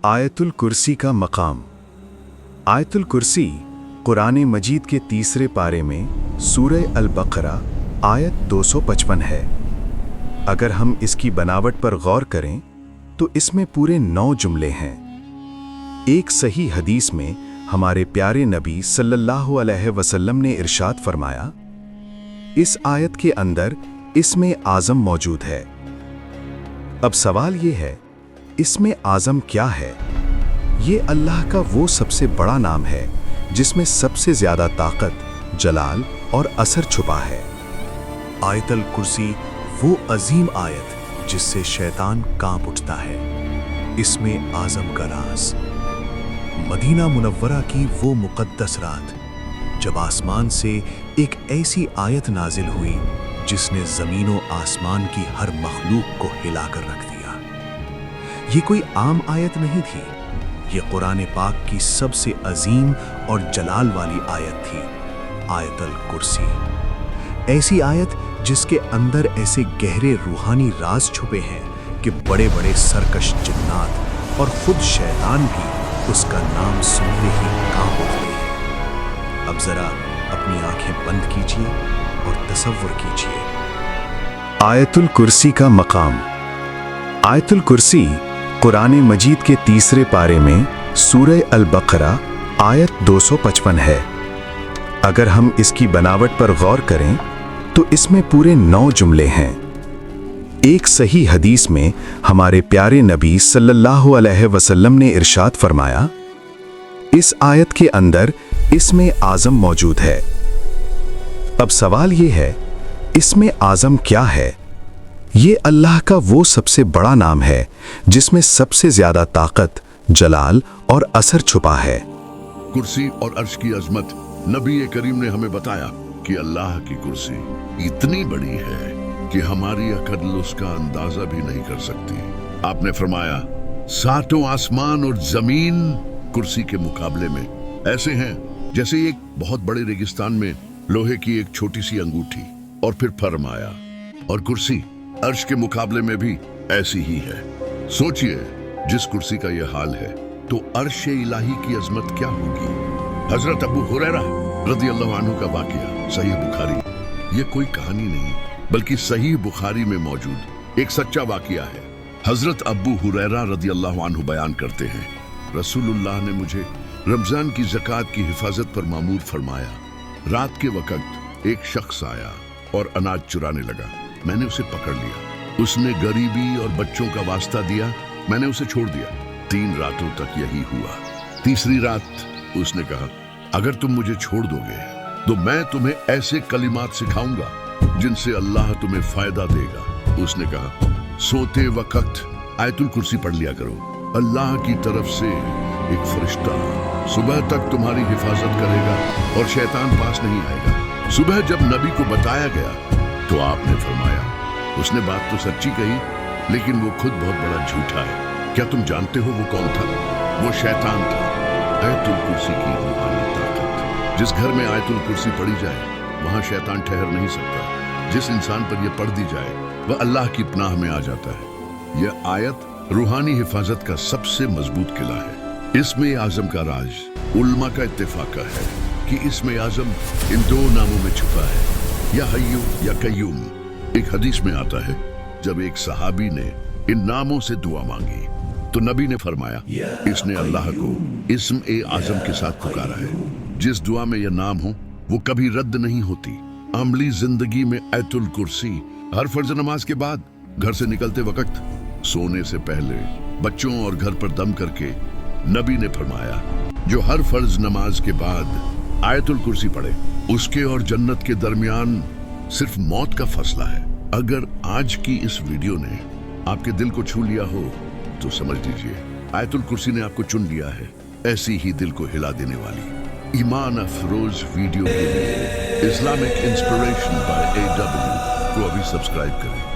आयतुल कुर्सी का मकाम। आयतुल कुर्सी कुरान मजीद के तीसरे पारे में सूरह अल-बकरा आयत 255 है। अगर हम इसकी बनावट पर गौर करें तो इसमें पूरे 9 जुमले हैं। एक सही हदीस में हमारे प्यारे नबी सल्लल्लाहु अलैहि वसल्लम ने इरशाद फरमाया, इस आयत के अंदर इसमें आज़म मौजूद है। अब सवाल ये है, इसमें आज़म क्या है? ये अल्लाह का वो सबसे बड़ा नाम है जिसमें सबसे ज़्यादा ताकत, जलाल और असर छुपा है। आयतुल कुर्सी वो अजीम आयत जिससे शैतान कांप उठता है। इसमें आज़म का राज। मदीना मुनव्वरा की वो मुक़द्दस रात जब आसमान से एक ऐसी आयत नाजिल हुई जिसने ज़मीन व आसमान की हर मखलूक को हिलाकर रख दिया। ये कोई आम आयत नहीं थी, ये कुरान पाक की सबसे अजीम और जलाल वाली आयत थी, आयतुल कुर्सी। ऐसी आयत जिसके अंदर ऐसे गहरे रूहानी राज छुपे हैं कि बड़े बड़े सरकश जिन्नात और खुद शैतान भी उसका नाम सुनते ही कांप उठते हैं। अब जरा अपनी आंखें बंद कीजिए और तसव्वुर कीजिए। आयतुल कुर्सी का मकाम। आयतुल कुर्सी कुरान मजीद के तीसरे पारे में सूरह अल-बकरा आयत 255 है। अगर हम इसकी बनावट पर गौर करें तो इसमें पूरे 9 जुमले हैं। एक सही हदीस में हमारे प्यारे नबी सल्लल्लाहु अलैहि वसल्लम ने इरशाद फरमाया, इस आयत के अंदर इसमें आज़म मौजूद है। अब सवाल ये है, इसमें आज़म क्या है? ये अल्लाह का वो सबसे बड़ा नाम है जिसमें सबसे ज्यादा ताकत, जलाल और असर छुपा है। कुर्सी और अर्श की अजमत नबी करीम ने हमें बताया कि अल्लाह की कुर्सी इतनी बड़ी है कि हमारी अकल उसका अंदाजा भी नहीं कर सकती। आपने फरमाया, सातों आसमान और जमीन कुर्सी के मुकाबले में ऐसे हैं जैसे एक बहुत बड़े रेगिस्तान में लोहे की एक छोटी सी अंगूठी। और फिर फरमाया, और कुर्सी अर्श के मुकाबले में भी ऐसी ही है। सोचिए, जिस कुर्सी का यह हाल है तो अर्श इलाही की अजमत क्या होगी। हजरत अबू हुरैरा रदियल्लाहु अन्हु का वाकया सही बुखारी, ये कोई कहानी नहीं बल्कि सही बुखारी में मौजूद एक सच्चा वाकया है। हजरत अबू हुरैरा रदियल्लाहु अन्हु बयान करते हैं, रसूलुल्लाह ने मुझे रमजान की ज़कात की हिफाजत पर मामूर फरमाया। रात के वक्त एक शख्स आया और अनाज चुराने लगा। मैंने उसे पकड़ लिया। उसने गरीबी और बच्चों का वास्ता दिया, मैंने उसे छोड़ दिया। 3 रातों तक यही हुआ। तीसरी रात उसने कहा, अगर तुम मुझे छोड़ दोगे तो मैं तुम्हें ऐसे कलिमात सिखाऊंगा जिनसे अल्लाह तुम्हें फायदा देगा। उसने कहा, सोते वक्त आयतुल कुर्सी पढ़ लिया करो। अल्लाह की तरफ से एक फरिश्ता सुबह तक तुम्हारी हिफाजत करेगा और शैतान पास नहीं आएगा। सुबह जब नबी को बताया गया तो आपने फरमाया, उसने बात तो सच्ची कही लेकिन वो खुद बहुत बड़ा झूठा है। क्या तुम जानते हो वो कौन था? वो शैतान था। आयतुल कुर्सी की रूहानी ताकत। जिस घर में आयतुल कुर्सी पढ़ी जाए वहां शैतान ठहर नहीं सकता। जिस इंसान पर यह पढ़ दी जाए वह अल्लाह की पनाह में आ जाता है। यह आयत रूहानी हिफाजत का सबसे मजबूत किला है। इसमें आज़म का राज उल्मा का इत्तेफाक है कि इसमें आज़म इन 2 नामों में छुपा है, या हय्यू या कय्यूम। एक हदीस में आता है, जब एक सहाबी ने इन नामों से दुआ मांगी तो नबी ने फरमाया, इसने अल्लाह को इस्म ए आज़म के साथ पुकारा है। जिस दुआ में यह नाम हो वो कभी रद्द नहीं होती। अमली जिंदगी में आयतुल कुर्सी हर फर्ज नमाज के बाद, घर से निकलते वक्त, सोने से पहले, बच्चों और घर पर दम करके, नबी ने फरमाया, जो हर फर्ज नमाज के बाद आयतुल कुर्सी पढ़े उसके और जन्नत के दरमियान सिर्फ मौत का फसला है। अगर आज की इस वीडियो ने आपके दिल को छू लिया हो तो समझ लीजिए आयतुल कुर्सी ने आपको चुन लिया है। ऐसी ही दिल को हिला देने वाली ईमान अफरोज वीडियो के लिए इस्लामिक इंस्पिरेशन बाय AW को अभी सब्सक्राइब करें।